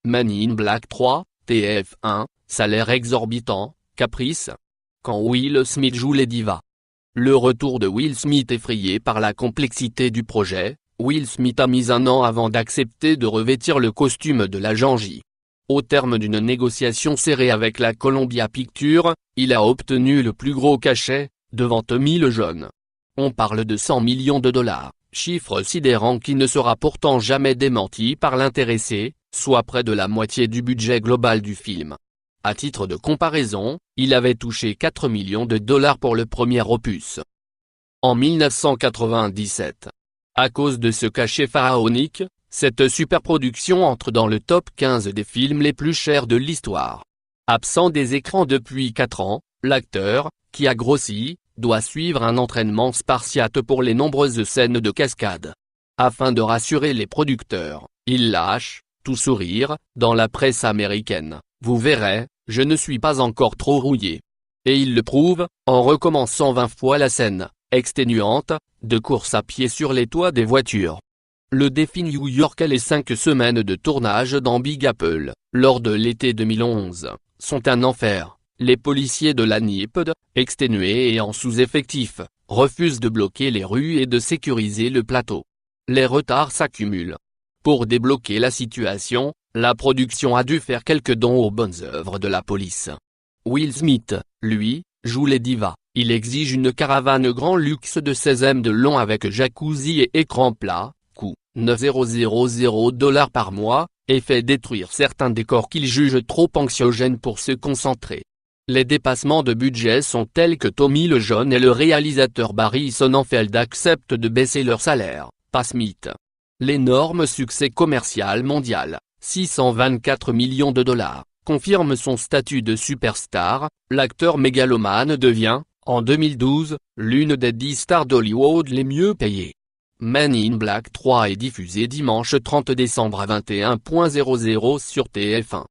Men in Black 3, TF1, salaire exorbitant, caprice. Quand Will Smith joue les divas. Le retour de Will Smith effrayé par la complexité du projet, Will Smith a mis un an avant d'accepter de revêtir le costume de l'agent J. Au terme d'une négociation serrée avec la Columbia Pictures, il a obtenu le plus gros cachet, devant Tommy Lee Jones. On parle de 100 millions de dollars, chiffre sidérant qui ne sera pourtant jamais démenti par l'intéressé, soit près de la moitié du budget global du film. À titre de comparaison, il avait touché 4 millions de dollars pour le premier opus. En 1997. À cause de ce cachet pharaonique, cette superproduction entre dans le top 15 des films les plus chers de l'histoire. Absent des écrans depuis 4 ans, l'acteur, qui a grossi, doit suivre un entraînement spartiate pour les nombreuses scènes de cascade. Afin de rassurer les producteurs, il lâche, tout sourire, dans la presse américaine, « Vous verrez, je ne suis pas encore trop rouillé ». Et il le prouve, en recommençant 20 fois la scène, exténuante, de course à pied sur les toits des voitures. Le défi new-yorkais, les 5 semaines de tournage dans Big Apple, lors de l'été 2011, sont un enfer. Les policiers de la NYPD, exténués et en sous-effectif, refusent de bloquer les rues et de sécuriser le plateau. Les retards s'accumulent. Pour débloquer la situation, la production a dû faire quelques dons aux bonnes œuvres de la police. Will Smith, lui, joue les divas. Il exige une caravane grand luxe de 16 m de long avec jacuzzi et écran plat, coût 9,000 $ par mois, et fait détruire certains décors qu'il juge trop anxiogènes pour se concentrer. Les dépassements de budget sont tels que Tommy Lee Jones et le réalisateur Barry Sonnenfeld acceptent de baisser leur salaire, pas Smith. L'énorme succès commercial mondial, 624 millions de dollars, confirme son statut de superstar. L'acteur mégalomane devient, en 2012, l'une des 10 stars d'Hollywood les mieux payées. Men in Black 3 est diffusé dimanche 30 décembre à 21h00 sur TF1.